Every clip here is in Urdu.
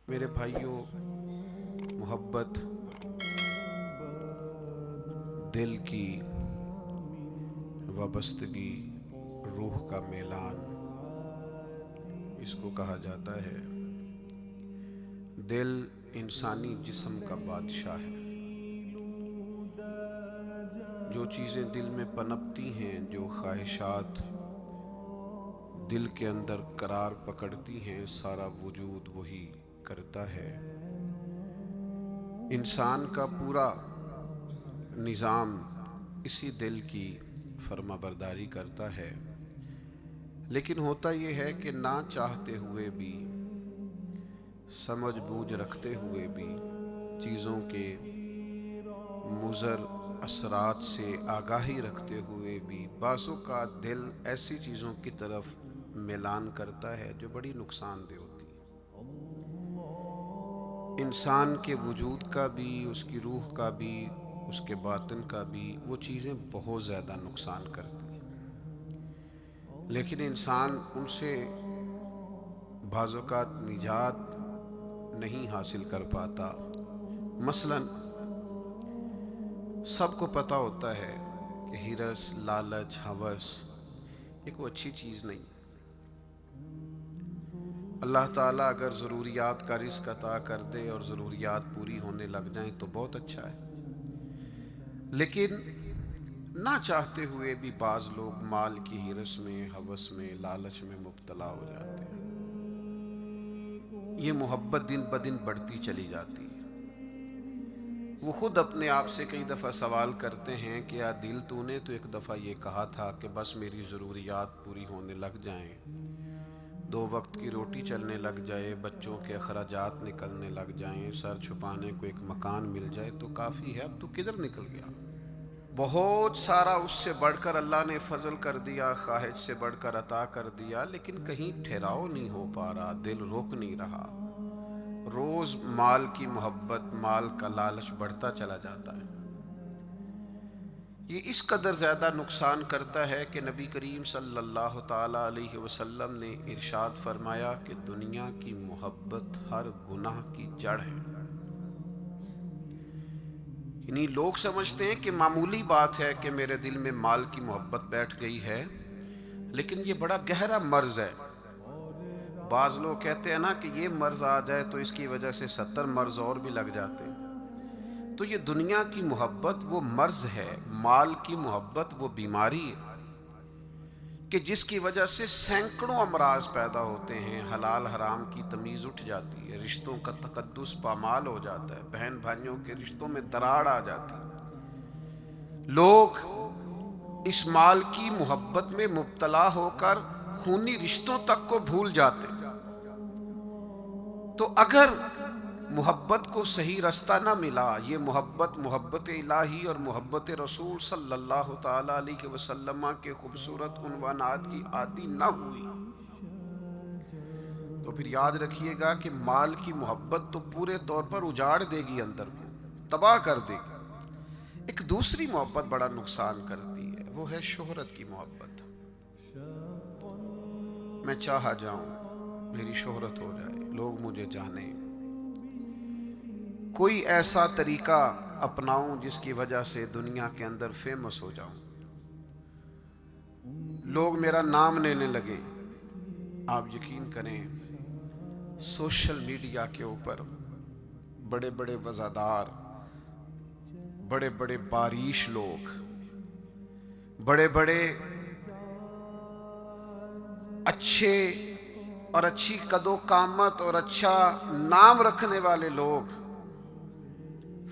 میرے بھائیوں، محبت دل کی وابستگی، روح کا میلان، اس کو کہا جاتا ہے۔ دل انسانی جسم کا بادشاہ ہے۔ جو چیزیں دل میں پنپتی ہیں، جو خواہشات دل کے اندر قرار پکڑتی ہیں، سارا وجود وہی کرتا ہے۔ انسان کا پورا نظام اسی دل کی فرما برداری کرتا ہے، لیکن ہوتا یہ ہے کہ نہ چاہتے ہوئے بھی، سمجھ بوجھ رکھتے ہوئے بھی، چیزوں کے مضر اثرات سے آگاہی رکھتے ہوئے بھی بعض اوقات دل ایسی چیزوں کی طرف میلان کرتا ہے جو بڑی نقصان دہ ہوتی ہے۔ انسان کے وجود کا بھی، اس کی روح کا بھی، اس کے باطن کا بھی، وہ چیزیں بہت زیادہ نقصان کرتی ہیں، لیکن انسان ان سے بعض اوقات نجات نہیں حاصل کر پاتا۔ مثلا سب کو پتہ ہوتا ہے کہ ہرس، لالچ، ہوس ایک وہ اچھی چیز نہیں۔ اللہ تعالیٰ اگر ضروریات کا رزق عطا کر دے اور ضروریات پوری ہونے لگ جائیں تو بہت اچھا ہے، لیکن نہ چاہتے ہوئے بھی بعض لوگ مال کی ہرس میں، ہوس میں، لالچ میں مبتلا ہو جاتے ہیں۔ یہ محبت دن بدن بڑھتی چلی جاتی ہے۔ وہ خود اپنے آپ سے کئی دفعہ سوال کرتے ہیں کہ یا دل تو نے تو ایک دفعہ یہ کہا تھا کہ بس میری ضروریات پوری ہونے لگ جائیں، 2 وقت کی روٹی چلنے لگ جائے، بچوں کے اخراجات نکلنے لگ جائیں، سر چھپانے کو ایک مکان مل جائے تو کافی ہے، اب تو کدھر نکل گیا؟ بہت سارا اس سے بڑھ کر اللہ نے فضل کر دیا، خواہش سے بڑھ کر عطا کر دیا، لیکن کہیں ٹھہراؤ نہیں ہو پا رہا، دل روک نہیں رہا۔ روز مال کی محبت، مال کا لالچ بڑھتا چلا جاتا ہے۔ یہ اس قدر زیادہ نقصان کرتا ہے کہ نبی کریم صلی اللہ تعالی علیہ وسلم نے ارشاد فرمایا کہ دنیا کی محبت ہر گناہ کی جڑ ہے۔ یعنی لوگ سمجھتے ہیں کہ معمولی بات ہے کہ میرے دل میں مال کی محبت بیٹھ گئی ہے، لیکن یہ بڑا گہرا مرض ہے۔ بعض لوگ کہتے ہیں نا کہ یہ مرض آ جائے تو اس کی وجہ سے 70 مرض اور بھی لگ جاتے ہیں۔ تو یہ دنیا کی محبت وہ مرض ہے، مال کی محبت وہ بیماری ہے کہ جس کی وجہ سے سینکڑوں امراض پیدا ہوتے ہیں، حلال حرام کی تمیز اٹھ جاتی ہے، رشتوں کا تقدس پامال ہو جاتا ہے، بہن بھائیوں کے رشتوں میں دراڑ آ جاتی ہے۔ لوگ اس مال کی محبت میں مبتلا ہو کر خونی رشتوں تک کو بھول جاتے۔ تو اگر محبت کو صحیح رستہ نہ ملا، یہ محبت الہی اور محبت رسول صلی اللہ تعالی علیہ وسلم کے خوبصورت عنوانات کی عادی نہ ہوئی، تو پھر یاد رکھیے گا کہ مال کی محبت تو پورے طور پر اجاڑ دے گی، اندر کو تباہ کر دے گی۔ ایک دوسری محبت بڑا نقصان کرتی ہے، وہ ہے شہرت کی محبت۔ میں چاہا جاؤں، میری شہرت ہو جائے، لوگ مجھے جانیں، کوئی ایسا طریقہ اپناؤں جس کی وجہ سے دنیا کے اندر فیمس ہو جاؤں، لوگ میرا نام لینے لگیں۔ آپ یقین کریں، سوشل میڈیا کے اوپر بڑے بڑے وزادار، بڑے بڑے باریش لوگ، بڑے بڑے اچھے اور اچھی قد و قامت اور اچھا نام رکھنے والے لوگ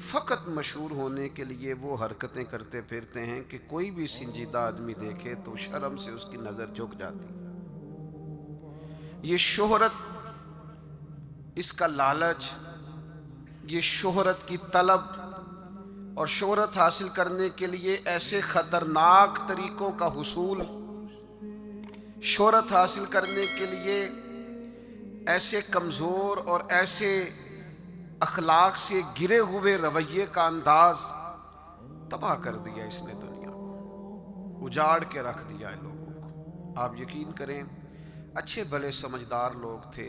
فقط مشہور ہونے کے لیے وہ حرکتیں کرتے پھرتے ہیں کہ کوئی بھی سنجیدہ آدمی دیکھے تو شرم سے اس کی نظر جھک جاتی۔ یہ شہرت، اس کا لالچ، یہ شہرت کی طلب اور شہرت حاصل کرنے کے لیے ایسے خطرناک طریقوں کا حصول، شہرت حاصل کرنے کے لیے ایسے کمزور اور ایسے اخلاق سے گرے ہوئے رویے کا انداز، تباہ کر دیا اس نے دنیا کو، اجاڑ کے رکھ دیا ہے لوگوں کو۔ آپ یقین کریں، اچھے بھلے سمجھدار لوگ تھے،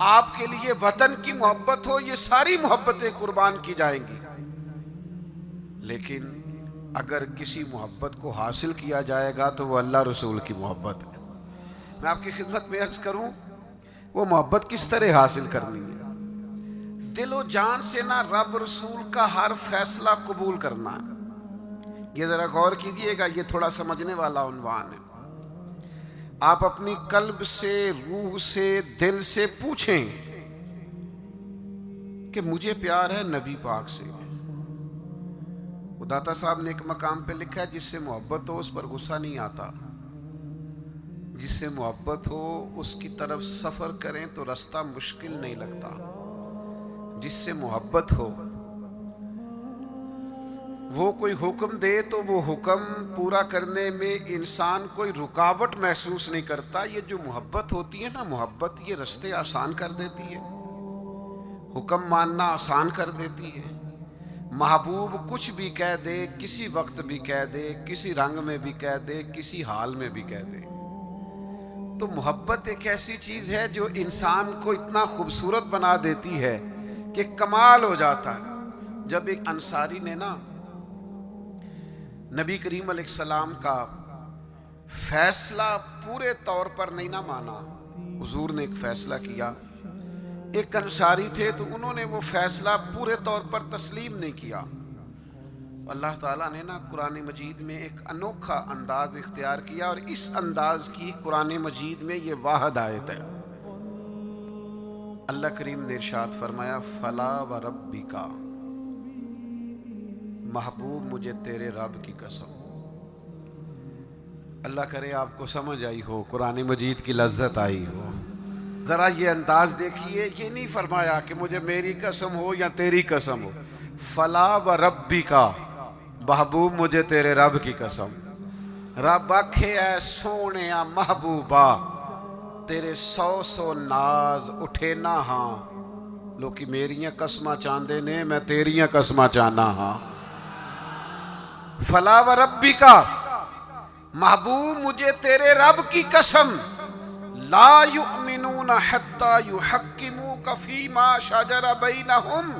آپ کے لیے وطن کی محبت ہو، یہ ساری محبتیں قربان کی جائیں گی، لیکن اگر کسی محبت کو حاصل کیا جائے گا تو وہ اللہ رسول کی محبت ہے۔ میں آپ کی خدمت میں عرض کروں وہ محبت کس طرح حاصل کرنی ہے؟ دل و جان سے نہ رب رسول کا ہر فیصلہ قبول کرنا ہے۔ یہ ذرا غور کیجئے گا، یہ تھوڑا سمجھنے والا عنوان ہے۔ آپ اپنی قلب سے، روح سے، دل سے پوچھیں کہ مجھے پیار ہے نبی پاک سے۔ داتا صاحب نے ایک مقام پہ لکھا ہے جس سے محبت ہو اس پر غصہ نہیں آتا، جس سے محبت ہو اس کی طرف سفر کریں تو راستہ مشکل نہیں لگتا۔ جس سے محبت ہو وہ کوئی حکم دے تو وہ حکم پورا کرنے میں انسان کوئی رکاوٹ محسوس نہیں کرتا۔ یہ جو محبت ہوتی ہے نا، محبت یہ راستے آسان کر دیتی ہے، حکم ماننا آسان کر دیتی ہے۔ محبوب کچھ بھی کہہ دے، کسی وقت بھی کہہ دے، کسی رنگ میں بھی کہہ دے، کسی حال میں بھی کہہ دے۔ تو محبت ایک ایسی چیز ہے جو انسان کو اتنا خوبصورت بنا دیتی ہے کہ کمال ہو جاتا ہے۔ جب ایک انصاری نے نا نبی کریم علیہ السلام کا فیصلہ پورے طور پر نہیں نہ مانا، حضور نے ایک فیصلہ کیا، ایک انصاری تھے تو انہوں نے وہ فیصلہ پورے طور پر تسلیم نہیں کیا۔ اللہ تعالیٰ نے نا قرآن مجید میں ایک انوکھا انداز اختیار کیا، اور اس انداز کی قرآن مجید میں یہ واحد آیت ہے۔ اللہ کریم نے ارشاد فرمایا فلا وربک، محبوب مجھے تیرے رب کی قسم۔ اللہ کرے آپ کو سمجھ آئی ہو، قرآن مجید کی لذت آئی ہو۔ ذرا یہ انداز دیکھیے، یہ نہیں فرمایا کہ مجھے میری قسم ہو یا تیری قسم ہو، فلا وربک، محبوب مجھے تیرے رب کی قسم۔ رب آکھے اے سونے محبوبہ تیرے 100 ناز اٹھے نہ ہاں، لوکی میریاں قسمہ چاندے نے، میں تیریاں قسمہ چانا ہاں۔ فلا وربک، محبوب مجھے تیرے رب کی قسم، لا یؤمنون حتی یحکموک فیما شجر بینہم،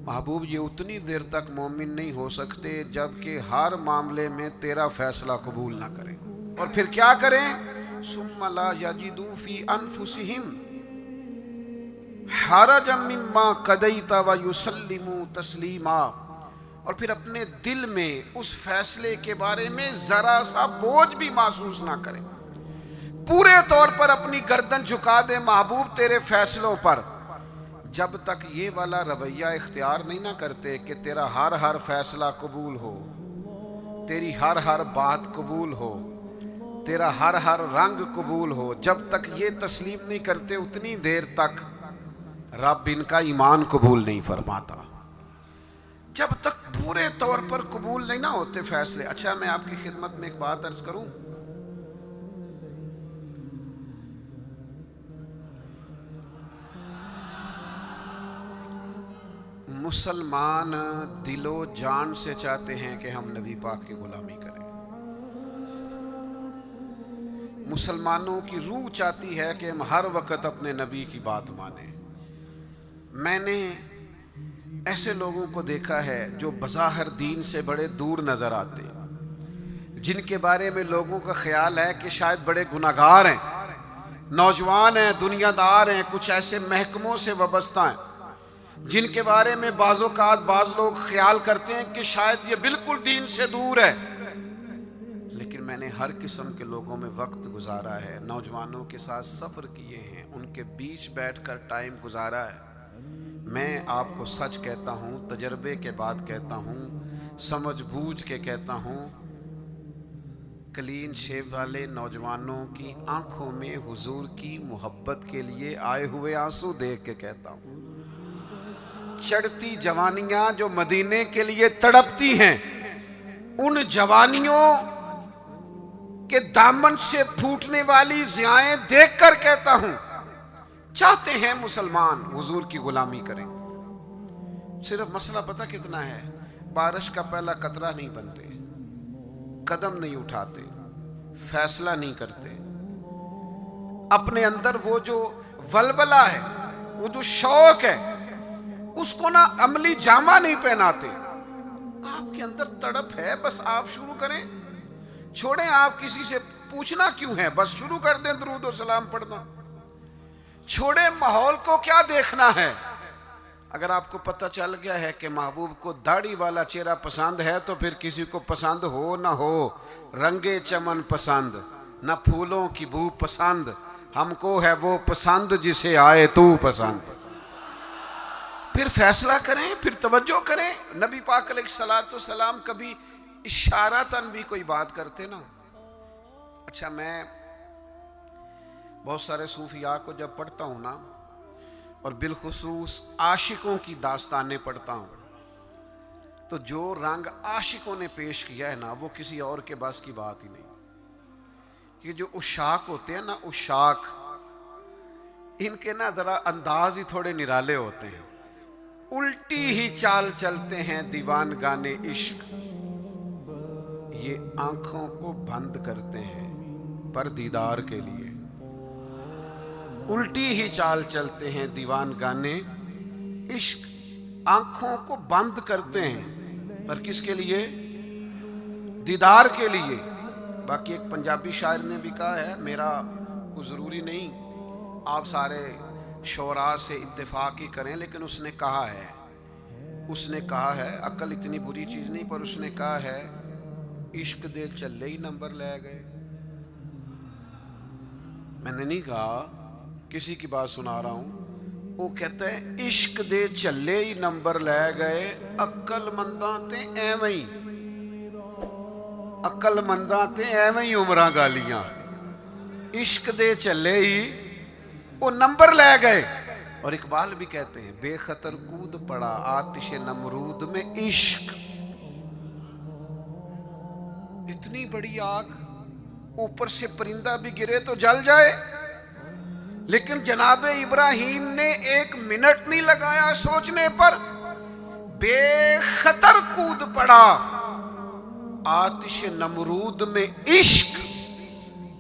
محبوب یہ اتنی دیر تک مومن نہیں ہو سکتے جبکہ ہر معاملے میں تیرا فیصلہ قبول نہ کریں۔ اور پھر کیا کریں؟ ثم لا یجدوا فی انفسہم حرجا مما قضیت ویسلموا تسلیما، اور پھر اپنے دل میں اس فیصلے کے بارے میں ذرا سا بوجھ بھی محسوس نہ کریں، پورے طور پر اپنی گردن جھکا دے محبوب تیرے فیصلوں پر۔ جب تک یہ والا رویہ اختیار نہیں نہ کرتے کہ تیرا ہر فیصلہ قبول ہو، تیری ہر بات قبول ہو، تیرا ہر رنگ قبول ہو، جب تک یہ تسلیم نہیں کرتے اتنی دیر تک رب ان کا ایمان قبول نہیں فرماتا۔ جب تک پورے طور پر قبول نہیں نہ ہوتے فیصلے۔ اچھا میں آپ کی خدمت میں ایک بات عرض کروں، مسلمان دل و جان سے چاہتے ہیں کہ ہم نبی پاک کی غلامی کریں، مسلمانوں کی روح چاہتی ہے کہ ہم ہر وقت اپنے نبی کی بات مانیں۔ میں نے ایسے لوگوں کو دیکھا ہے جو بظاہر دین سے بڑے دور نظر آتے، جن کے بارے میں لوگوں کا خیال ہے کہ شاید بڑے گناہگار ہیں، نوجوان ہیں، دنیا دار ہیں، کچھ ایسے محکموں سے وابستہ ہیں جن کے بارے میں بعض اوقات بعض لوگ خیال کرتے ہیں کہ شاید یہ بالکل دین سے دور ہے۔ لیکن میں نے ہر قسم کے لوگوں میں وقت گزارا ہے، نوجوانوں کے ساتھ سفر کیے ہیں، ان کے بیچ بیٹھ کر ٹائم گزارا ہے۔ میں آپ کو سچ کہتا ہوں، تجربے کے بعد کہتا ہوں، سمجھ بوجھ کے کہتا ہوں، کلین شیو والے نوجوانوں کی آنکھوں میں حضور کی محبت کے لیے آئے ہوئے آنسو دیکھ کے کہتا ہوں، چڑھتی جوانیاں جو مدینے کے لیے تڑپتی ہیں، ان جوانیوں کے دامن سے پھوٹنے والی ضیائیں دیکھ کر کہتا ہوں، چاہتے ہیں مسلمان حضور کی غلامی کریں، صرف مسئلہ پتہ کتنا ہے؟ بارش کا پہلا قطرہ نہیں بنتے، قدم نہیں اٹھاتے، فیصلہ نہیں کرتے، اپنے اندر وہ جو ولولہ ہے، وہ جو شوق ہے، اس کو نہ عملی جامہ نہیں پہناتے. آپ کے اندر تڑپ ہے، بس آپ شروع کریں. چھوڑیں آپ کسی سے پوچھنا کیوں ہے، بس شروع کر دیں درود و سلام پڑھنا. چھوڑیں ماحول کو کیا دیکھنا ہے. اگر آپ کو پتہ چل گیا ہے کہ محبوب کو داڑھی والا چہرہ پسند ہے تو پھر کسی کو پسند ہو نہ ہو، رنگے چمن پسند نہ پھولوں کی بو پسند، ہم کو ہے وہ پسند جسے آئے تو پسند. پھر فیصلہ کریں، پھر توجہ کریں. نبی پاک علیہ الصلوۃ والسلام کبھی اشارتاً بھی کوئی بات کرتے نا. اچھا، میں بہت سارے صوفیاء کو جب پڑھتا ہوں نا، اور بالخصوص عاشقوں کی داستانیں پڑھتا ہوں، تو جو رنگ عاشقوں نے پیش کیا ہے نا، وہ کسی اور کے بس کی بات ہی نہیں. یہ جو عشاق ہوتے ہیں نا، عشاق، ان کے نا ذرا انداز ہی تھوڑے نرالے ہوتے ہیں. الٹی ہی چال چلتے ہیں دیوان گانے عشق، یہ آنکھوں کو بند کرتے ہیں پر دیدار کے لیے. الٹی ہی چال چلتے ہیں دیوان گانے عشق، آنکھوں کو بند کرتے ہیں پر کس کے لیے؟ دیدار کے لیے. باقی ایک پنجابی شاعر نے بھی کہا ہے، میرا کوئی ضروری نہیں آپ سارے شعراء سے اتفاق ہی کریں، لیکن اس نے کہا ہے عقل اتنی بری چیز نہیں، پر اس نے کہا ہے عشق دے چلے ہی نمبر لے گئے. میں نے نہیں کہا، کسی کی بات سنا رہا ہوں. وہ کہتا ہے عشق دے چلے ہی نمبر لے گئے، عقل منداں تے ایویں ہی، عقل منداں تے ایویں ہی عمراں گالیاں. عشق دے چلے ہی وہ نمبر لے گئے. اور اقبال بھی کہتے ہیں بے خطر کود پڑا آتش نمرود میں عشق. اتنی بڑی آگ، اوپر سے پرندہ بھی گرے تو جل جائے، لیکن جناب ابراہیم نے 1 منٹ نہیں لگایا سوچنے پر. بے خطر کود پڑا آتش نمرود میں عشق،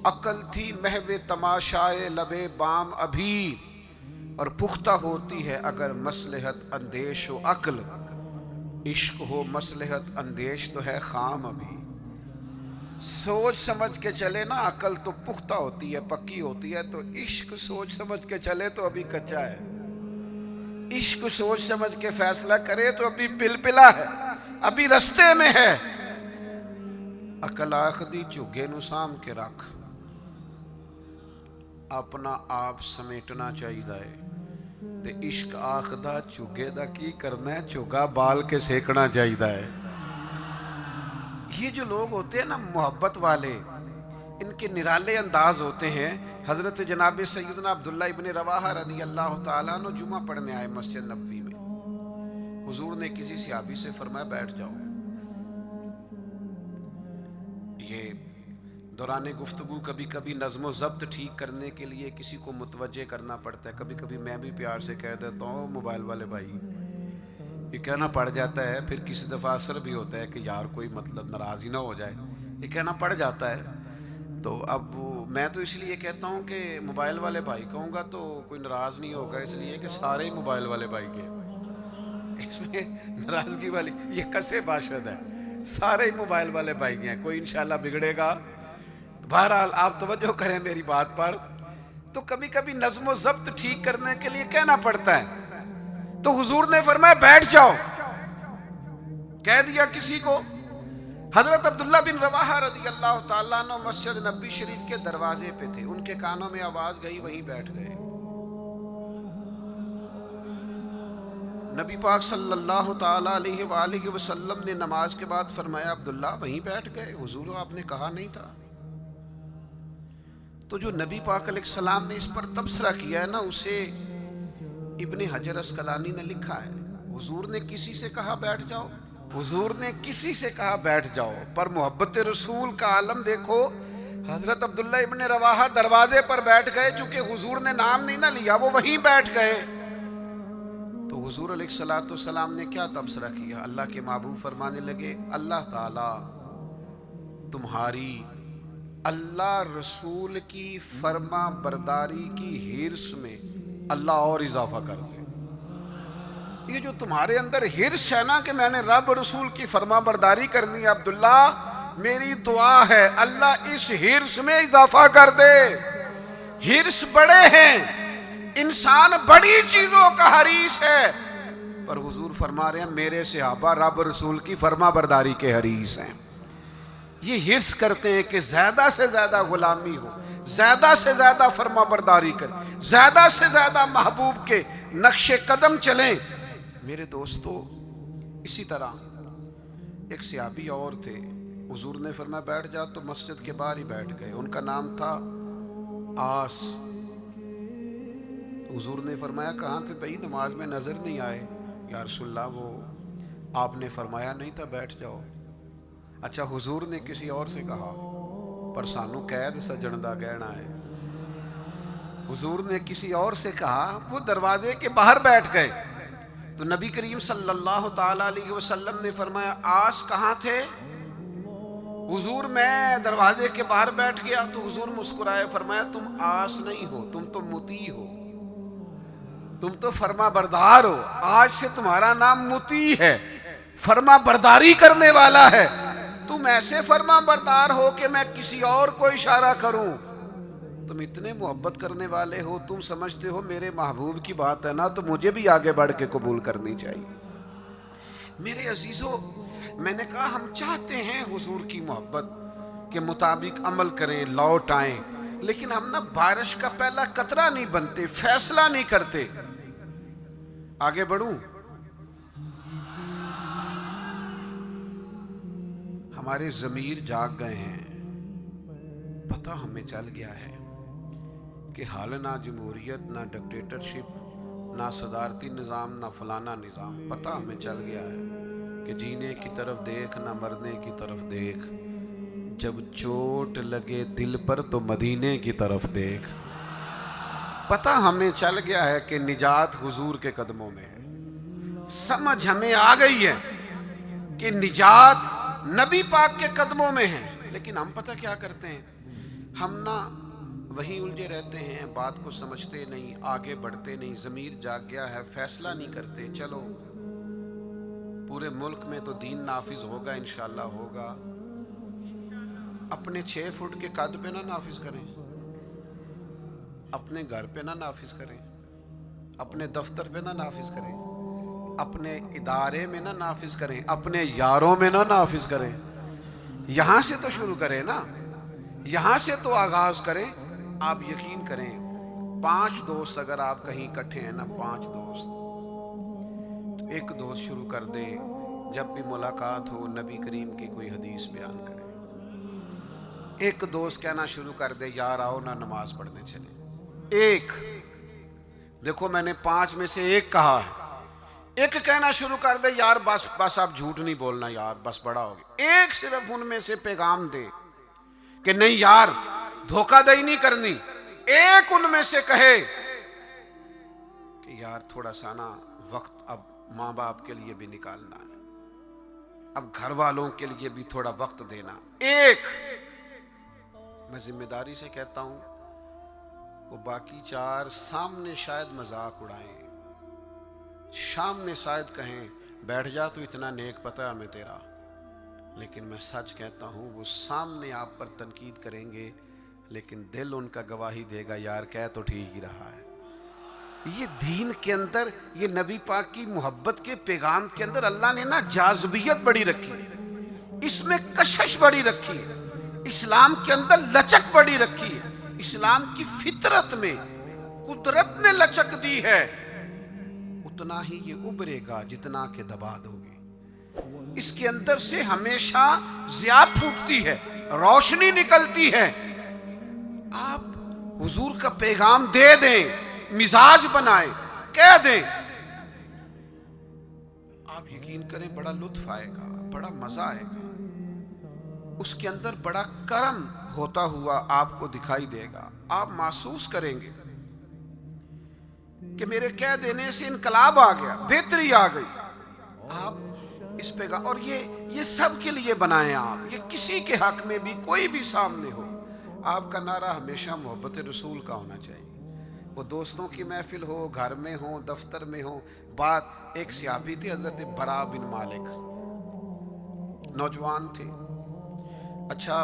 عقل تھی محو تماشائے لبے بام ابھی، اور پختہ ہوتی ہے اگر مصلحت اندیش و عقل، عشق ہو مصلحت اندیش تو ہے خام ابھی. سوچ سمجھ کے چلے نا، عقل تو پختہ ہوتی ہے، پکی ہوتی ہے، تو عشق سوچ سمجھ کے چلے تو ابھی کچا ہے. عشق سوچ سمجھ کے فیصلہ کرے تو ابھی پلپلا ہے، ابھی رستے میں ہے. عقل آخدی جھگے نو سام کے رکھ، اپنا آپ سمیٹنا چاہیے ہے. تے عشق آخدہ جھگے دا کی کرنا ہے، جھگا بال کے سیکنا چاہیے ہے. یہ جو لوگ ہوتے ہیں نا محبت والے، ان کے نرالے انداز ہوتے ہیں. حضرت جناب سیدنا عبداللہ ابن رواحہ رضی اللہ تعالیٰ عنہ جمعہ پڑھنے آئے مسجد نبوی میں. حضور نے کسی صحابی سے فرمایا بیٹھ جاؤ. یہ دوران گفتگو کبھی کبھی نظم و ضبط ٹھیک کرنے کے لیے کسی کو متوجہ کرنا پڑتا ہے. کبھی کبھی میں بھی پیار سے کہہ دیتا ہوں موبائل والے بھائی، یہ کہنا پڑ جاتا ہے. پھر کسی دفعہ اثر بھی ہوتا ہے کہ یار کوئی مطلب ناراض ہی نہ ہو جائے، یہ کہنا پڑ جاتا ہے. تو اب میں تو اس لیے کہتا ہوں کہ موبائل والے بھائی کہوں گا تو کوئی ناراض نہیں ہوگا، اس لیے کہ سارے ہی موبائل والے بھائی کے، اس میں ناراضگی والی یہ کسے باشد ہے، سارے ہی موبائل والے بھائی ہیں، کوئی انشاءاللہ بگڑے گا. بہرحال آپ توجہ کریں میری بات پر. تو کبھی کبھی نظم و ضبط ٹھیک کرنے کے لیے کہنا پڑتا ہے. تو حضور نے فرمایا بیٹھ جاؤ. کہہ دیا کسی کو. حضرت عبداللہ بن رواحہ رضی اللہ تعالیٰ عنہ مسجد نبی شریف کے دروازے پہ تھے، ان کے کانوں میں آواز گئی، وہیں بیٹھ گئے. نبی پاک صلی اللہ تعالیٰ علیہ وآلہ وسلم نے نماز کے بعد فرمایا عبداللہ وہیں بیٹھ گئے، حضور آپ نے کہا نہیں تھا. تو جو نبی پاک علیہ السلام نے اس پر تبصرہ کیا ہے نا، اسے ابن حجر اسقلانی نے لکھا ہے. حضور نے کسی سے کہا بیٹھ جاؤ، حضور نے کسی سے کہا بیٹھ جاؤ، پر محبت رسول کا عالم دیکھو. حضرت عبداللہ ابن رواحہ دروازے پر بیٹھ گئے، چونکہ حضور نے نام نہیں نہ لیا، وہ وہیں بیٹھ گئے. تو حضور علیہ الصلوۃ والسلام نے کیا تبصرہ کیا؟ اللہ کے محبوب فرمانے لگے اللہ تعالیٰ تمہاری اللہ رسول کی فرما برداری کی ہرس میں اللہ اور اضافہ کر دے۔ یہ جو تمہارے اندر ہرس ہے نا کہ میں نے رب رسول کی فرما برداری کرنی ہے، عبداللہ میری دعا ہے اللہ اس ہرس میں اضافہ کر دے۔ ہرس بڑے ہیں، انسان بڑی چیزوں کا حریص ہے، پر حضور فرما رہے ہیں میرے صحابہ رب رسول کی فرما برداری کے حریص ہیں۔ یہ ہرس کرتے ہیں کہ زیادہ سے زیادہ غلامی ہو، زیادہ سے زیادہ فرما برداری کریں، زیادہ سے زیادہ محبوب کے نقش قدم چلیں۔ میرے دوستو، اسی طرح ایک صحابی اور تھے، حضور نے فرمایا بیٹھ جا، تو مسجد کے باہر ہی بیٹھ گئے۔ ان کا نام تھا آس۔ حضور نے فرمایا کہاں تھے بھائی، نماز میں نظر نہیں آئے۔ یا رسول اللہ وہ آپ نے فرمایا نہیں تھا بیٹھ جاؤ۔ اچھا حضور نے کسی اور سے کہا، پر سانو قید سجن دا کہنا ہے۔ حضور نے کسی اور سے کہا، وہ دروازے کے باہر بیٹھ گئے۔ تو نبی کریم صلی اللہ تعالیٰ علیہ وسلم نے فرمایا آس کہاں تھے؟ حضور میں دروازے کے باہر بیٹھ گیا۔ تو حضور مسکرائے، فرمایا تم آس نہیں ہو، تم تو مطیع ہو، تم تو فرما بردار ہو۔ آج سے تمہارا نام مطیع ہے، فرما برداری کرنے والا ہے۔ تم ایسے فرما بردار ہو کہ میں کسی اور کو اشارہ کروں۔ تم اتنے محبت کرنے والے ہو، تم سمجھتے ہو میرے محبوب کی بات ہے نا، تو مجھے بھی آگے بڑھ کے قبول کرنی چاہیے۔ میرے عزیزو، میں نے کہا ہم چاہتے ہیں حضور کی محبت کے مطابق عمل کریں، لوٹ آئیں، لیکن ہم نا بارش کا پہلا قطرہ نہیں بنتے، فیصلہ نہیں کرتے۔ آگے بڑھوں؟ ہمارے ضمیر جاگ گئے ہیں، پتہ ہمیں چل گیا ہے کہ حال نہ جمہوریت، نہ ڈکٹیٹرشپ، نہ صدارتی نظام، نہ فلانا نظام۔ پتہ ہمیں چل گیا ہے کہ جینے کی طرف دیکھ، نہ مرنے کی طرف دیکھ، جب چوٹ لگے دل پر تو مدینے کی طرف دیکھ۔ پتہ ہمیں چل گیا ہے کہ نجات حضور کے قدموں میں ہے۔ سمجھ ہمیں آ گئی ہے کہ نجات نبی پاک کے قدموں میں ہے، لیکن ہم پتہ کیا کرتے ہیں، ہم نا وہیں الجھے رہتے ہیں، بات کو سمجھتے نہیں، آگے بڑھتے نہیں۔ ضمیر جاگ گیا ہے، فیصلہ نہیں کرتے، چلو پورے ملک میں تو دین نافذ ہوگا، انشاءاللہ ہوگا۔ اپنے 6 فٹ کے قد پہ نہ نافذ کریں، اپنے گھر پہ نہ نافذ کریں، اپنے دفتر پہ نہ نافذ کریں، اپنے ادارے میں نہ نافذ کریں، اپنے یاروں میں نہ نافذ کریں۔ یہاں سے تو شروع کریں نا، یہاں سے تو آغاز کریں۔ آپ یقین کریں، 5 دوست اگر آپ کہیں اکٹھے ہیں نا، 5 دوست، تو ایک دوست شروع کر دے جب بھی ملاقات ہو نبی کریم کی کوئی حدیث بیان کرے۔ ایک دوست کہنا شروع کر دے یار آؤ نا نماز پڑھنے چلے۔ ایک، دیکھو میں نے 5 میں سے ایک کہا ہے، ایک کہنا شروع کر دے یار بس آپ جھوٹ نہیں بولنا یار، بس بڑا ہو گیا۔ ایک صرف ان میں سے پیغام دے کہ نہیں یار دھوکہ دہی نہیں کرنی۔ ایک ان میں سے کہے کہ یار تھوڑا سا نا وقت اب ماں باپ کے لیے بھی نکالنا ہے، اب گھر والوں کے لیے بھی تھوڑا وقت دینا۔ ایک، میں ذمہ داری سے کہتا ہوں، وہ باقی 4 سامنے شاید مذاق اڑائیں، سامنے شاید کہیں بیٹھ جا تو اتنا نیک پتہ ہے ہمیں تیرا، لیکن میں سچ کہتا ہوں وہ سامنے آپ پر تنقید کریں گے، لیکن دل ان کا گواہی دے گا یار کہہ تو ٹھیک ہی رہا ہے۔ یہ دین کے اندر، یہ نبی پاک کی محبت کے پیغام کے اندر اللہ نے نا جاذبیت بڑی رکھی ہے، اس میں کشش بڑی رکھی ہے، اسلام کے اندر لچک بڑی رکھی ہے۔ اسلام کی فطرت میں قدرت نے لچک دی ہے، اتنا ہی یہ ابھرے گا جتنا کہ دبا دو گے۔ اس کے اندر سے ہمیشہ ضیاء پھوٹتی ہے، روشنی نکلتی ہے۔ آپ حضور کا پیغام دے دیں، مزاج بنائیں، کہہ دیں، آپ یقین کریں بڑا لطف آئے گا، بڑا مزہ آئے گا، اس کے اندر بڑا کرم ہوتا ہوا آپ کو دکھائی دے گا۔ آپ محسوس کریں گے کہ میرے کہہ دینے سے انقلاب آ گیا، بہتری آ گئی۔ آپ اس پیغام، اور یہ سب کے لیے بنائیں آپ، یہ کسی کے حق میں بھی کوئی بھی سامنے ہو، آپ کا نعرہ ہمیشہ محبت رسول کا ہونا چاہیے. وہ دوستوں کی محفل ہو، گھر میں ہو، دفتر میں ہو. بات ایک صحابی تھے حضرت برا بن مالک، نوجوان تھے. اچھا،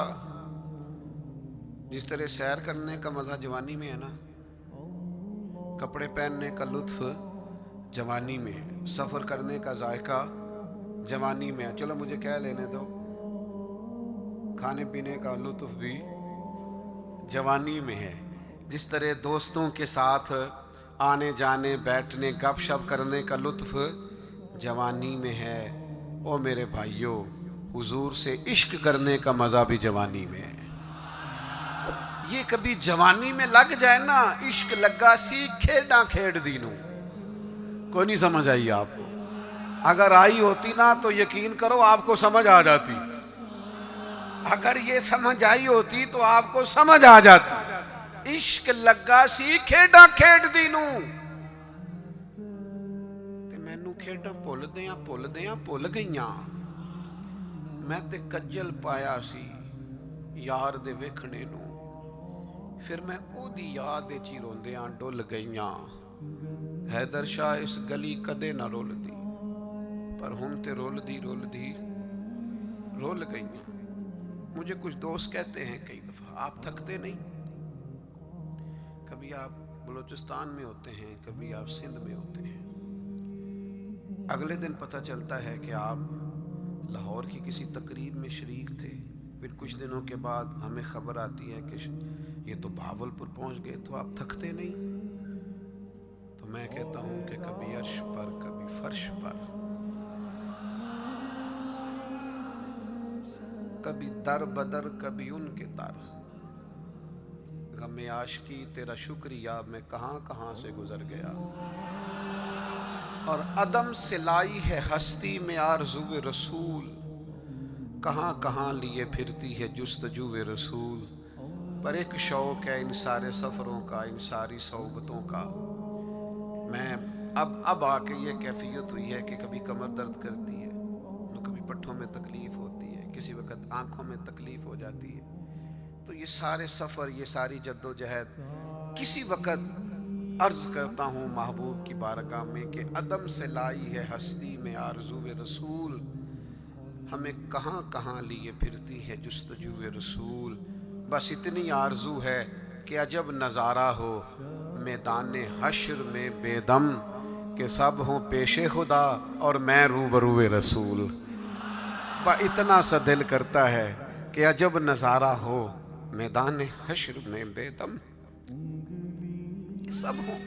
جس طرح سیر کرنے کا مزہ جوانی میں ہے نا، کپڑے پہننے کا لطف جوانی میں ہے، سفر کرنے کا ذائقہ جوانی میں ہے. چلو مجھے کہہ لینے دو، کھانے پینے کا لطف بھی جوانی میں ہے. جس طرح دوستوں کے ساتھ آنے جانے، بیٹھنے، گپ شپ کرنے کا لطف جوانی میں ہے. او میرے بھائیوں، حضور سے عشق کرنے کا مزہ بھی جوانی میں ہے. یہ کبھی جوانی میں لگ جائے نا، عشق لگا سی کھیڈاں کھیڑ دینوں. کوئی نہیں سمجھ آئی آپ کو؟ اگر آئی ہوتی نا تو یقین کرو آپ کو سمجھ آ جاتی. اگر یہ سمجھ آئی ہوتی تو آپ کو سمجھ آ جاتی. عشق لگا سی کھیڈاں کھیڑ دینوں، تے مینوں کھیڈاں بھل بھل گئیاں. میں تے کجل پایا سی یار دے ویکھنے نوں، پھر میں او دی یاد وچ روندیاں ڈل گئیاں. حیدر شاہ اس گلی کدے نہ رول دی، پر ہن تے رول دی رول گئیاں. مجھے کچھ دوست کہتے ہیں کئی دفعہ، آپ تھکتے نہیں؟ کبھی آپ بلوچستان میں ہوتے ہیں، کبھی آپ سندھ میں ہوتے ہیں، اگلے دن پتہ چلتا ہے کہ آپ لاہور کی کسی تقریب میں شریک تھے. پھر کچھ دنوں کے بعد ہمیں خبر آتی ہے کہ یہ تو بہاولپور پہنچ گئے. تو آپ تھکتے نہیں؟ تو میں کہتا ہوں کہ کبھی عرش پر، کبھی فرش پر، کبھی در بدر، کبھی ان کے در. غم عاشقی تیرا شکریہ میں کہاں کہاں سے گزر گیا، اور عدم سے لائی ہے ہستی میں آرزو رسول. کہاں کہاں لیے پھرتی ہے جستجو رسول. پر ایک شوق ہے ان سارے سفروں کا، ان ساری صحبتوں کا. میں اب آ کے یہ کیفیت ہوئی ہے کہ کبھی کمر درد کرتی ہے، کبھی پٹھوں میں تکلیف ہوتی ہے، کسی وقت آنکھوں میں تکلیف ہو جاتی ہے. تو یہ سارے سفر، یہ ساری جد و جہد، کسی وقت عرض کرتا ہوں محبوب کی بارگاہ میں کہ عدم سے لائی ہے ہستی میں آرزو رسول. ہمیں کہاں کہاں لیے پھرتی ہے جستجو رسول. بس اتنی آرزو ہے کہ عجب نظارہ ہو میدان حشر میں بے دم، کہ سب ہوں پیش خدا اور میں روبرو رسول. اتنا سا دل کرتا ہے کہ عجب نظارہ ہو میدان حشر میں بے دم، سب ہوں.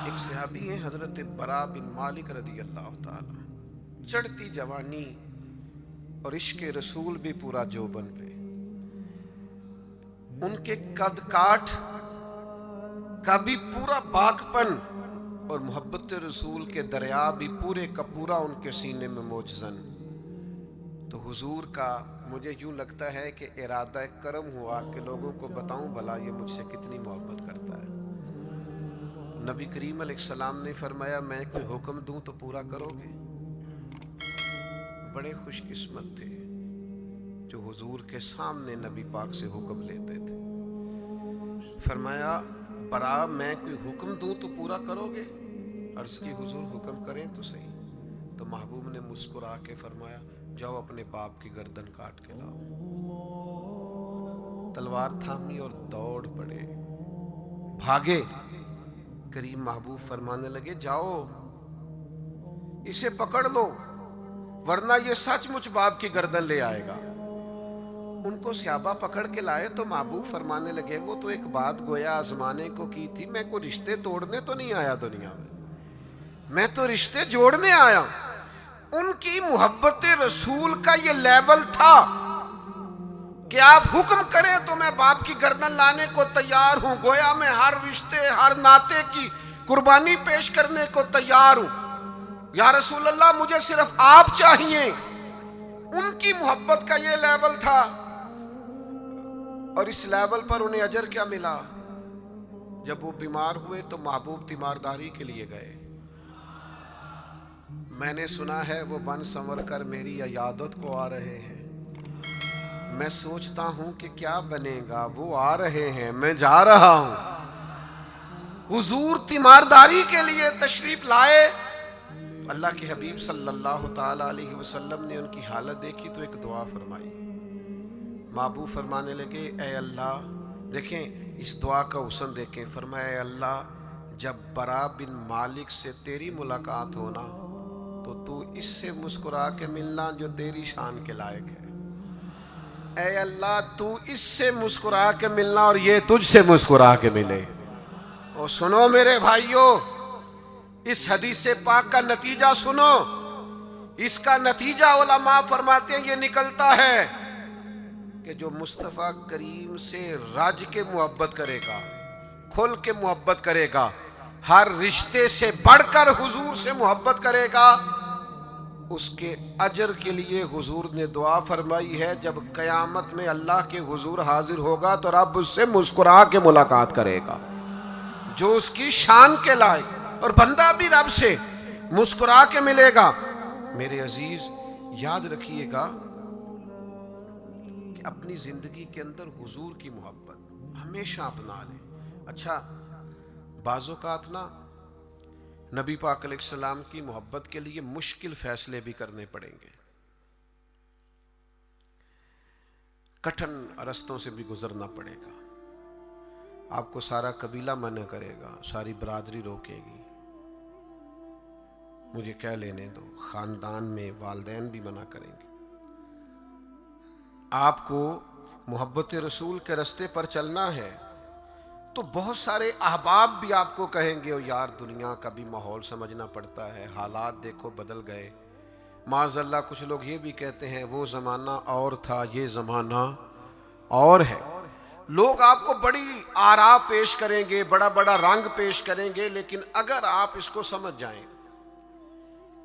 ایک صحابی ہیں حضرت برا بن مالک رضی اللہ تعالی، چڑھتی جوانی اور عشق رسول بھی پورا جوبن پہ. ان کے قد کاٹ کا بھی پورا پاکپن اور محبت رسول کے دریا بھی پورے کا پورا ان کے سینے میں موجزن. تو حضور کا مجھے یوں لگتا ہے کہ ارادہ کرم ہوا کہ لوگوں کو بتاؤں بھلا یہ مجھ سے کتنی محبت کرتا ہے. نبی کریم علیہ السلام نے فرمایا میں کوئی حکم دوں تو پورا کرو گے؟ بڑے خوش قسمت تھے جو حضور کے سامنے نبی پاک سے حکم لیتے تھے. فرمایا برا میں کوئی حکم دوں تو پورا کرو گے؟ عرض کی حضور حکم کریں تو صحیح. تو محبوب نے مسکرا کے فرمایا جاؤ اپنے باپ کی گردن کاٹ کے لاؤ. تلوار تھامی اور دوڑ پڑے، بھاگے. کریم محبوب فرمانے لگے جاؤ اسے پکڑ لو ورنہ یہ سچ مچ باپ کی گردن لے آئے گا. ان کو صحابہ پکڑ کے لائے تو محبوب فرمانے لگے وہ تو ایک بات گویا آزمانے کو کی تھی، میں کوئی رشتے توڑنے تو نہیں آیا دنیا میں تو رشتے جوڑنے آیا. ان کی محبت رسول کا یہ لیول تھا کہ آپ حکم کریں تو میں باپ کی گردن لانے کو تیار ہوں. گویا میں ہر رشتے، ہر ناطے کی قربانی پیش کرنے کو تیار ہوں. یا رسول اللہ مجھے صرف آپ چاہیے. ان کی محبت کا یہ لیول تھا. اور اس لیول پر انہیں اجر کیا ملا؟ جب وہ بیمار ہوئے تو محبوب تیمارداری کے لیے گئے. میں نے سنا ہے وہ بن سنور کر میری عیادت کو آ رہے ہیں. میں سوچتا ہوں کہ کیا بنے گا، وہ آ رہے ہیں، میں جا رہا ہوں۔ حضور تیمارداری کے لیے تشریف لائے، اللہ کے حبیب صلی اللہ تعالی علیہ وسلم نے ان کی حالت دیکھی تو ایک دعا فرمائی۔ محبوب فرمانے لگے اے اللہ، دیکھیں اس دعا کا حسن دیکھیں، فرمایا اے اللہ جب برا بن مالک سے تیری ملاقات ہونا تو اس سے مسکرا کے ملنا جو تیری شان کے لائق ہے۔ اے اللہ تو اس سے مسکرا کے ملنا اور یہ تجھ سے مسکرا کے ملے۔ اور سنو میرے بھائیوں، اس حدیث پاک کا نتیجہ سنو، اس کا نتیجہ علماء فرماتے ہیں یہ نکلتا ہے کہ جو مصطفیٰ کریم سے رج کے محبت کرے گا، کھل کے محبت کرے گا، ہر رشتے سے بڑھ کر حضور سے محبت کرے گا، اس کے اجر کے لیے حضور نے دعا فرمائی ہے جب قیامت میں اللہ کے حضور حاضر ہوگا تو رب اس سے مسکرا کے ملاقات کرے گا جو اس کی شان کے لائق، اور بندہ بھی رب سے مسکرا کے ملے گا۔ میرے عزیز یاد رکھیے گا کہ اپنی زندگی کے اندر حضور کی محبت ہمیشہ اپنا لیں۔ اچھا بعض اوقات نا نبی پاک علیہ السلام کی محبت کے لیے مشکل فیصلے بھی کرنے پڑیں گے، کٹھن رستوں سے بھی گزرنا پڑے گا۔ آپ کو سارا قبیلہ منع کرے گا، ساری برادری روکے گی، مجھے کہہ لینے دو، خاندان میں والدین بھی منع کریں گے۔ آپ کو محبت رسول کے رستے پر چلنا ہے تو بہت سارے احباب بھی آپ کو کہیں گے یار دنیا کا بھی ماحول سمجھنا پڑتا ہے، حالات دیکھو بدل گئے۔ معاذ اللہ کچھ لوگ یہ بھی کہتے ہیں وہ زمانہ اور تھا، یہ زمانہ اور ہے۔ لوگ آپ کو بڑی آراء پیش کریں گے، بڑا بڑا رنگ پیش کریں گے، لیکن اگر آپ اس کو سمجھ جائیں،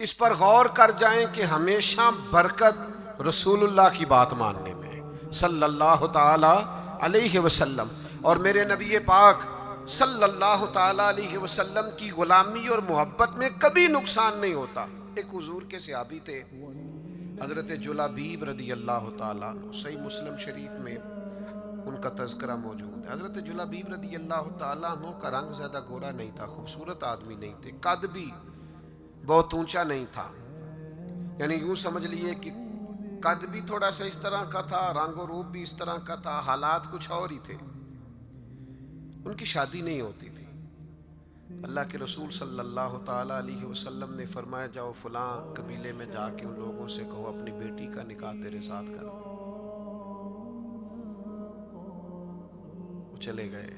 اس پر غور کر جائیں کہ ہمیشہ برکت رسول اللہ کی بات ماننے میں صلی اللہ تعالی علیہ وسلم، اور میرے نبی پاک صلی اللہ تعالی علیہ وسلم کی غلامی اور محبت میں کبھی نقصان نہیں ہوتا۔ ایک حضور کے صحابی تھے حضرت جلابیب رضی اللہ تعالیٰ عنہ، صحیح مسلم شریف میں ان کا تذکرہ موجود ہے۔ حضرت جلابیب رضی اللہ تعالیٰ عنہ کا رنگ زیادہ گورا نہیں تھا، خوبصورت آدمی نہیں تھے، قد بھی بہت اونچا نہیں تھا، یعنی یوں سمجھ لیے کہ قد بھی تھوڑا سا اس طرح کا تھا، رنگ و روپ بھی اس طرح کا تھا، حالات کچھ اور ہی تھے۔ ان کی شادی نہیں ہوتی تھی۔ اللہ کے رسول صلی اللہ تعالیٰ علیہ وسلم نے فرمایا جاؤ فلاں قبیلے میں جا کے ان لوگوں سے کہو اپنی بیٹی کا نکاح تیرے ساتھ کر دیں۔ وہ چلے گئے،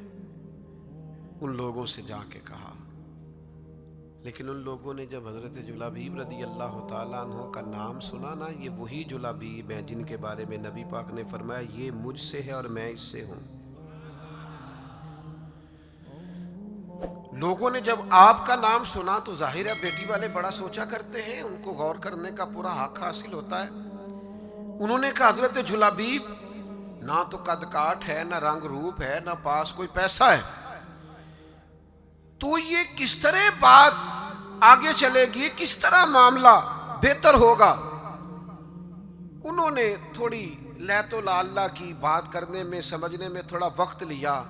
ان لوگوں سے جا کے کہا، لیکن ان لوگوں نے جب حضرت جلابیب رضی اللہ تعالیٰ عنہ کا نام سنا نا، یہ وہی جلابیب ہیں جن کے بارے میں نبی پاک نے فرمایا یہ مجھ سے ہے اور میں اس سے ہوں۔ لوگوں نے جب آپ کا نام سنا تو ظاہر ہے بیٹی والے بڑا سوچا کرتے ہیں، ان کو غور کرنے کا پورا حق حاصل ہوتا ہے۔ انہوں نے کہا حضرت جلابیب نہ تو قد کاٹ ہے، نہ رنگ روپ ہے، نہ پاس کوئی پیسہ ہے، تو یہ کس طرح بات آگے چلے گی، کس طرح معاملہ بہتر ہوگا؟ انہوں نے تھوڑی لیت و لالا کی بات کرنے میں، سمجھنے میں تھوڑا وقت لیا۔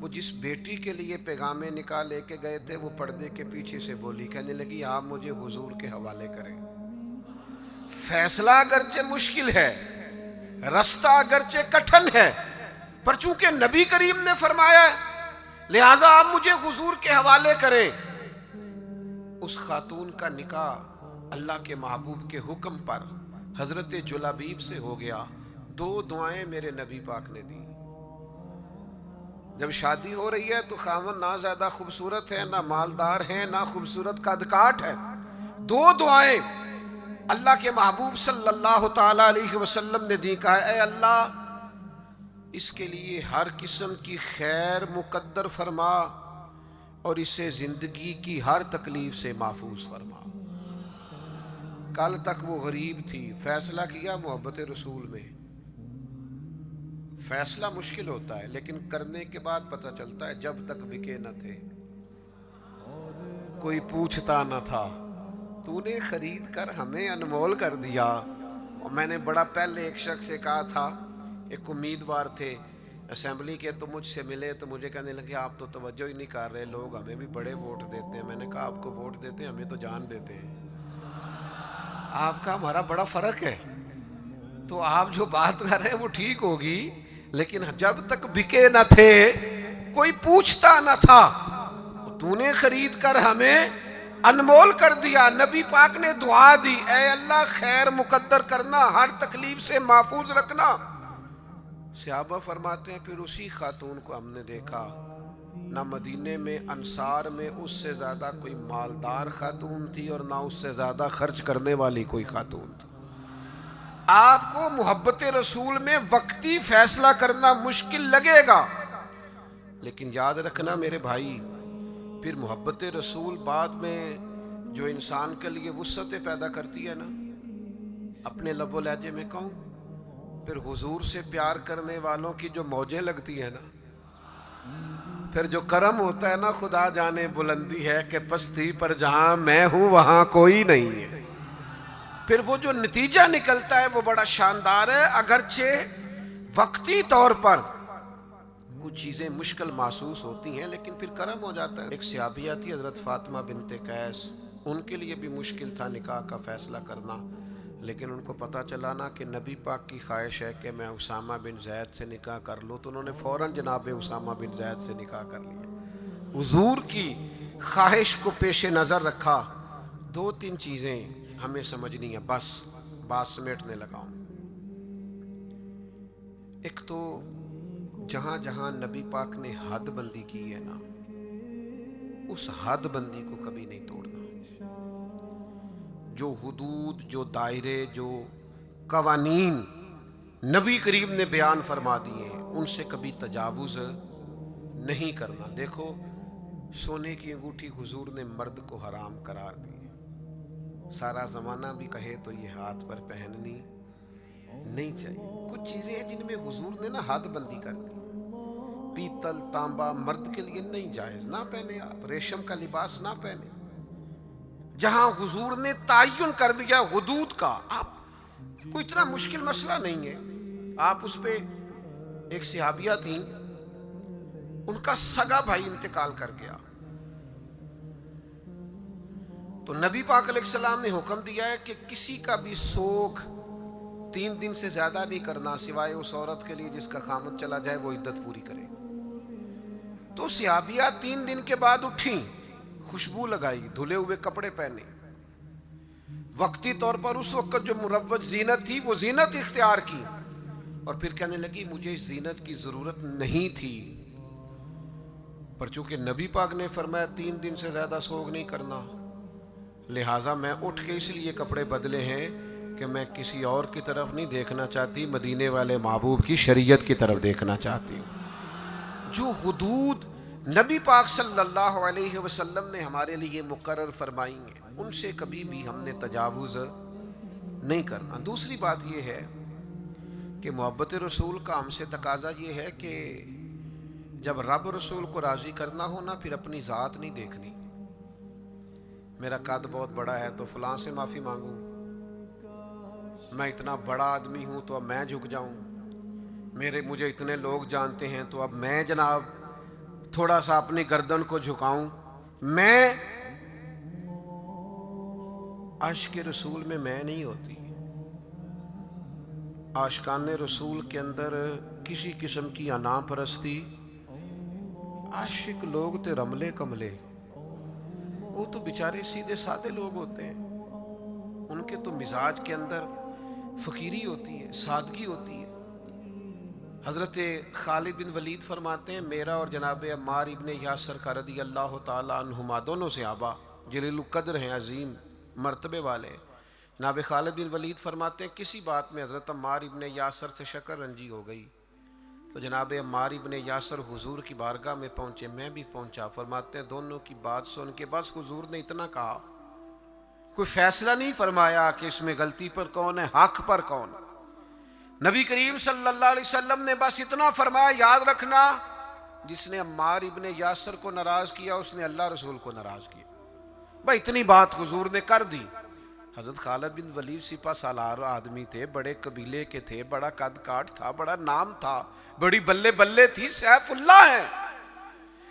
وہ جس بیٹی کے لیے پیغام نکاح لے کے گئے تھے وہ پردے کے پیچھے سے بولی، کہنے لگی آپ مجھے حضور کے حوالے کریں۔ فیصلہ اگرچہ مشکل ہے، رستہ اگرچہ کٹھن ہے، پر چونکہ نبی کریم نے فرمایا ہے لہٰذا آپ مجھے حضور کے حوالے کریں۔ اس خاتون کا نکاح اللہ کے محبوب کے حکم پر حضرت جلابیب سے ہو گیا۔ 2 دعائیں میرے نبی پاک نے دی۔ جب شادی ہو رہی ہے تو خاوند نہ زیادہ خوبصورت ہے، نہ مالدار ہے، نہ خوبصورت قد کاٹ ہے، 2 دعائیں اللہ کے محبوب صلی اللہ تعالی علیہ وسلم نے دی۔ کہا اے اللہ اس کے لیے ہر قسم کی خیر مقدر فرما اور اسے زندگی کی ہر تکلیف سے محفوظ فرما۔ کل تک وہ غریب تھی، فیصلہ کیا محبت رسول میں۔ فیصلہ مشکل ہوتا ہے لیکن کرنے کے بعد پتہ چلتا ہے جب تک بکے نہ تھے کوئی پوچھتا نہ تھا، تو نے خرید کر ہمیں انمول کر دیا۔ اور میں نے بڑا پہلے ایک شخص سے کہا تھا ایک امیدوار تھے اسمبلی کے، تو مجھ سے ملے تو مجھے کہنے لگے آپ تو توجہ ہی نہیں کر رہے، لوگ ہمیں بھی بڑے ووٹ دیتے ہیں۔ میں نے کہا آپ کو ووٹ دیتے ہیں، ہمیں تو جان دیتے ہیں، آپ کا ہمارا بڑا فرق ہے۔ تو آپ جو بات کر رہے ہیں وہ ٹھیک ہوگی، لیکن جب تک بکے نہ تھے کوئی پوچھتا نہ تھا، تو نے خرید کر ہمیں انمول کر دیا۔ نبی پاک نے دعا دی، اے اللہ خیر مقدر کرنا، ہر تکلیف سے محفوظ رکھنا۔ صحابہ فرماتے ہیں پھر اسی خاتون کو ہم نے دیکھا، نہ مدینے میں انصار میں اس سے زیادہ کوئی مالدار خاتون تھی اور نہ اس سے زیادہ خرچ کرنے والی کوئی خاتون تھی۔ آپ کو محبت رسول میں وقتی فیصلہ کرنا مشکل لگے گا، لیکن یاد رکھنا میرے بھائی، پھر محبت رسول بعد میں جو انسان کے لیے وسعتیں پیدا کرتی ہے نا، اپنے لب و لہجے میں کہوں، پھر حضور سے پیار کرنے والوں کی جو موجیں لگتی ہیں نا، پھر جو کرم ہوتا ہے نا، خدا جانے بلندی ہے کہ پستی پر جہاں میں ہوں وہاں کوئی نہیں ہے، پھر وہ جو نتیجہ نکلتا ہے وہ بڑا شاندار ہے۔ اگرچہ وقتی طور پر کچھ چیزیں مشکل محسوس ہوتی ہیں، لیکن پھر کرم ہو جاتا ہے۔ ایک صحابیہ تھی حضرت فاطمہ بنت قیس، ان کے لیے بھی مشکل تھا نکاح کا فیصلہ کرنا، لیکن ان کو پتہ چلا نا کہ نبی پاک کی خواہش ہے کہ میں اسامہ بن زید سے نکاح کر لوں، تو انہوں نے فوراً جناب اسامہ بن زید سے نکاح کر لیا۔ حضور کی خواہش کو پیش نظر رکھا۔ دو تین چیزیں ہمیں سمجھنی ہے، بس بات سمیٹنے لگا ہوں۔ ایک تو جہاں جہاں نبی پاک نے حد بندی کی ہے نا، اس حد بندی کو کبھی نہیں توڑنا۔ جو حدود، جو دائرے، جو قوانین نبی کریم نے بیان فرما دیے ہیں، ان سے کبھی تجاوز نہیں کرنا۔ دیکھو سونے کی انگوٹھی حضور نے مرد کو حرام قرار دی، سارا زمانہ بھی کہے تو یہ ہاتھ پر پہننی نہیں چاہیے۔ کچھ چیزیں ہیں جن میں حضور نے نا حد بندی کر دی۔ پیتل تانبا مرد کے لیے نہیں جائز، نہ پہنے آپ، ریشم کا لباس نہ پہنے۔ جہاں حضور نے تعین کر دیا حدود کا، آپ کوئی اتنا مشکل مسئلہ نہیں ہے۔ آپ اس پہ، ایک صحابیہ تھیں، ان کا سگا بھائی انتقال کر گیا، تو نبی پاک علیہ السلام نے حکم دیا ہے کہ کسی کا بھی سوگ 3 دن سے زیادہ نہیں کرنا، سوائے اس عورت کے لیے جس کا خامد چلا جائے وہ عدت پوری کرے۔ تو صحابیہ 3 دن کے بعد اٹھیں، خوشبو لگائی، دھلے ہوئے کپڑے پہنے، وقتی طور پر اس وقت جو مروج زینت تھی وہ زینت اختیار کی، اور پھر کہنے لگی مجھے اس زینت کی ضرورت نہیں تھی، پر چونکہ نبی پاک نے فرمایا 3 دن سے زیادہ سوگ نہیں کرنا، لہٰذا میں اٹھ کے اس لیے کپڑے بدلے ہیں کہ میں کسی اور کی طرف نہیں دیکھنا چاہتی، مدینے والے محبوب کی شریعت کی طرف دیکھنا چاہتی ہوں۔ جو حدود نبی پاک صلی اللہ علیہ وسلم نے ہمارے لیے مقرر فرمائی ہیں، ان سے کبھی بھی ہم نے تجاوز نہیں کرنا۔ دوسری بات یہ ہے کہ محبت رسول کا ہم سے تقاضا یہ ہے کہ جب رب رسول کو راضی کرنا ہو نا، پھر اپنی ذات نہیں دیکھنی، میرا قد بہت بڑا ہے تو فلاں سے معافی مانگوں، میں اتنا بڑا آدمی ہوں تو اب میں جھک جاؤں، مجھے اتنے لوگ جانتے ہیں تو اب میں جناب تھوڑا سا اپنی گردن کو جھکاؤں۔ میں عاشق رسول میں نہیں ہوتی۔ عاشقان رسول کے اندر کسی قسم کی انا پرستی، عاشق لوگ تے رملے کملے، وہ تو بیچارے سیدھے سادے لوگ ہوتے ہیں، ان کے تو مزاج کے اندر فقیری ہوتی ہے، سادگی ہوتی ہے۔ حضرت خالد بن ولید فرماتے ہیں میرا اور جناب عمار ابن یاسر کا رضی اللہ تعالی عنہما، دونوں صحابہ جلیل القدر ہیں، عظیم مرتبے والے، جناب خالد بن ولید فرماتے ہیں کسی بات میں حضرت عمار ابن یاسر سے شکر رنجی ہو گئی، تو جناب عمار ابن یاسر حضور کی بارگاہ میں پہنچے، میں بھی پہنچا، فرماتے ہیں دونوں کی بات سن کے بس حضور نے اتنا کہا، کوئی فیصلہ نہیں فرمایا کہ اس میں غلطی پر کون ہے، حق پر کون۔ نبی کریم صلی اللہ علیہ وسلم نے بس اتنا فرمایا، یاد رکھنا جس نے عمار ابن یاسر کو ناراض کیا اس نے اللہ رسول کو ناراض کیا، بھائی اتنی بات حضور نے کر دی۔ حضرت خالد بن ولید سپہ سالار آدمی تھے، بڑے قبیلے کے تھے، بڑا قد کاٹ تھا، بڑا نام تھا، بڑی بلے بلے تھی، سیف اللہ ہے.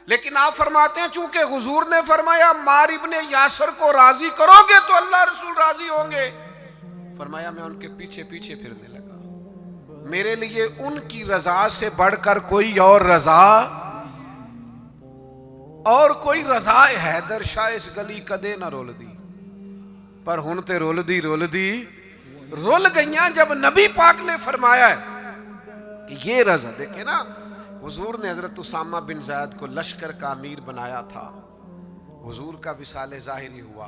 لیکن آپ فرماتے ہیں چونکہ حضور نے فرمایا عمار ابن یاسر کو راضی کرو گے تو اللہ رسول راضی ہوں گے، فرمایا میں ان کے پیچھے پیچھے پھرنے لگا. میرے لیے ان کی رضا سے بڑھ کر کوئی اور رضا، اور کوئی رضا حیدر شاہ اس گلی کدے نہ رول دی. پر ہن تے رول دی رول گئیاں جب نبی پاک نے فرمایا ہے کہ یہ رضا. دیکھیں نا، حضور نے حضرت اسامہ بن زید کو لشکر کا امیر بنایا تھا، حضور کا وصال ظاہری ہوا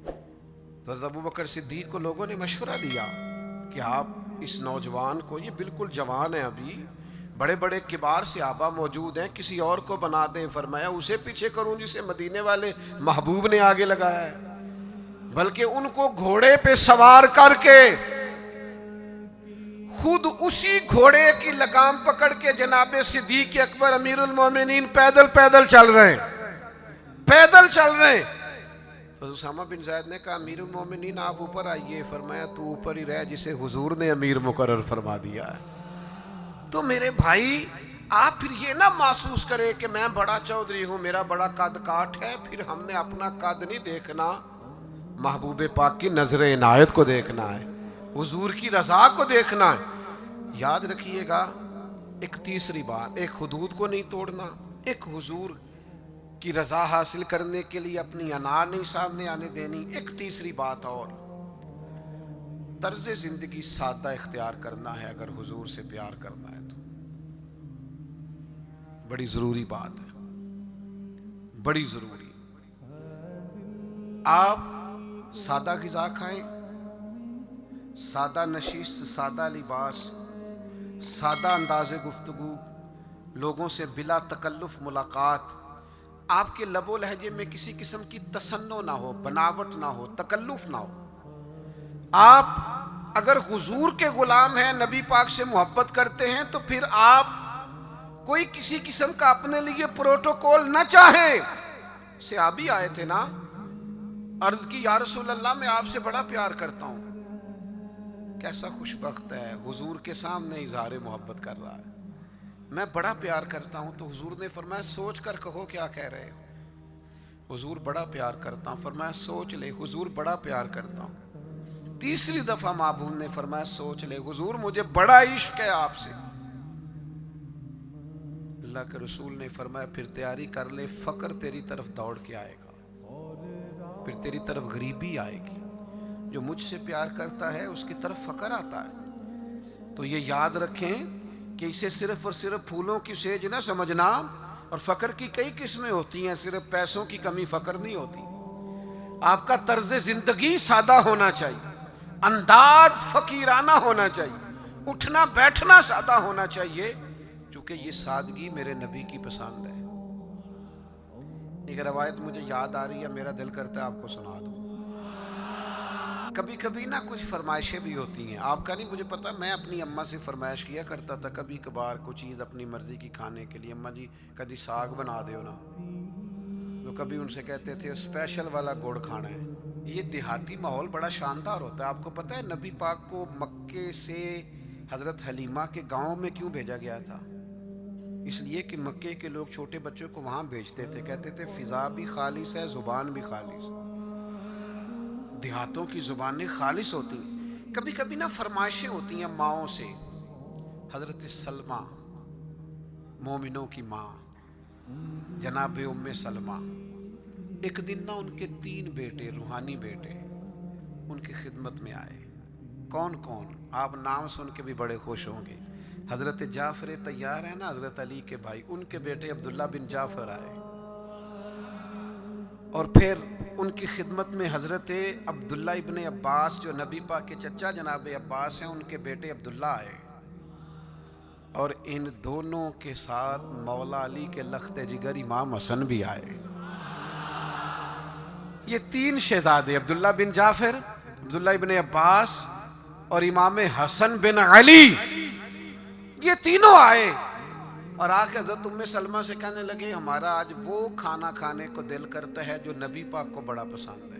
تو حضرت ابوبکر صدیق کو لوگوں نے مشورہ دیا کہ آپ اس نوجوان کو، یہ بالکل جوان ہے ابھی، بڑے بڑے کبار صحابہ موجود ہیں، کسی اور کو بنا دیں. فرمایا اسے پیچھے کروں جسے مدینے والے محبوب نے آگے لگایا ہے، بلکہ ان کو گھوڑے پہ سوار کر کے خود اسی گھوڑے کی لگام پکڑ کے جناب صدیق اکبر امیر المومنین پیدل چل رہے ہیں. تو اسامہ بن زید نے کہا امیر المومنین آپ اوپر آئیے. فرمایا تو اوپر ہی رہ جسے حضور نے امیر مقرر فرما دیا ہے. تو میرے بھائی آپ پھر یہ نہ محسوس کرے کہ میں بڑا چودھری ہوں، میرا بڑا قد کاٹ ہے، پھر ہم نے اپنا قد نہیں دیکھنا، محبوب پاک کی نظر عنایت کو دیکھنا ہے، حضور کی رضا کو دیکھنا ہے. یاد رکھیے گا ایک تیسری بات، ایک حدود کو نہیں توڑنا، ایک حضور کی رضا حاصل کرنے کے لیے اپنی انا نہیں سامنے آنے دینی. ایک تیسری بات اور، طرز زندگی سادہ اختیار کرنا ہے اگر حضور سے پیار کرنا ہے تو. بڑی ضروری بات ہے، بڑی ضروری. آپ سادہ غذا کھائیں، سادہ نشست، سادہ لباس، سادہ انداز گفتگو، لوگوں سے بلا تکلف ملاقات، آپ کے لب و لہجے میں کسی قسم کی تصنع نہ ہو، بناوٹ نہ ہو، تکلف نہ ہو. آپ اگر حضور کے غلام ہیں، نبی پاک سے محبت کرتے ہیں، تو پھر آپ کوئی کسی قسم کا اپنے لیے پروٹوکول نہ چاہیں. صحابی آئے تھے نا، عرض کی یا رسول اللہ میں آپ سے بڑا پیار کرتا ہوں. کیسا خوش بخت ہے، حضور کے سامنے اظہار محبت کر رہا ہے، میں بڑا پیار کرتا ہوں. تو حضور نے فرمایا سوچ کر کہو کیا کہہ رہے ہو. حضور بڑا پیار کرتا ہوں. فرمایا سوچ لے. حضور بڑا پیار کرتا ہوں. تیسری دفعہ محبوب نے فرمایا سوچ لے. حضور مجھے بڑا عشق ہے آپ سے. اللہ کے رسول نے فرمایا پھر تیاری کر لے، فقر تیری طرف دوڑ کے آئے گا، پھر تیری طرف غریبی آئے گی. جو مجھ سے پیار کرتا ہے اس کی طرف فقر آتا ہے. تو یہ یاد رکھیں کہ اسے صرف اور صرف پھولوں کی سیج نہ سمجھنا، اور فقر کی کئی قسمیں ہوتی ہیں، صرف پیسوں کی کمی فقر نہیں ہوتی. آپ کا طرز زندگی سادہ ہونا چاہیے، انداز فقیرانہ ہونا چاہیے، اٹھنا بیٹھنا سادہ ہونا چاہیے، کیونکہ یہ سادگی میرے نبی کی پسند ہے. ایک روایت مجھے یاد آ رہی ہے، میرا دل کرتا ہے آپ کو سنا دوں. کبھی کبھی نا کچھ فرمائشیں بھی ہوتی ہیں، آپ کا نہیں مجھے پتا، میں اپنی اماں سے فرمائش کیا کرتا تھا کبھی کبھار کوئی چیز اپنی مرضی کی کھانے کے لیے. اماں جی کبھی ساگ بنا دیو نا، تو کبھی ان سے کہتے تھے اسپیشل والا گڑ کھانا ہے. یہ دیہاتی ماحول بڑا شاندار ہوتا ہے. آپ کو پتہ ہے نبی پاک کو مکے سے حضرت حلیمہ کے گاؤں میں کیوں بھیجا گیا تھا؟ اس لیے کہ مکے کے لوگ چھوٹے بچوں کو وہاں بھیجتے تھے، کہتے تھے فضا بھی خالص ہے، زبان بھی خالص. دیہاتوں کی زبانیں خالص ہوتی ہیں. کبھی کبھی نا فرمائشیں ہوتی ہیں ماؤں سے. حضرت سلمہ مومنوں کی ماں جناب ام سلمہ، ایک دن نا ان کے 3 بیٹے روحانی بیٹے ان کی خدمت میں آئے. کون کون؟ آپ نام سن کے بھی بڑے خوش ہوں گے. حضرت جعفر طیار ہے نا، حضرت علی کے بھائی، ان کے بیٹے عبداللہ بن جعفر آئے. اور پھر ان کی خدمت میں حضرت عبداللہ ابن عباس جو نبی پاک کے چچا جناب عباس ہیں، ان کے بیٹے عبداللہ آئے. اور ان دونوں کے ساتھ مولا علی کے لخت جگر امام حسن بھی آئے. یہ 3 شہزادے عبداللہ بن جعفر، عبداللہ ابن عباس اور امام حسن بن علی، یہ تینوں آئے اور آ کے حضرت ام سلمہ سے کہنے لگے ہمارا آج وہ کھانا کھانے کو دل کرتا ہے جو نبی پاک کو بڑا پسند ہے.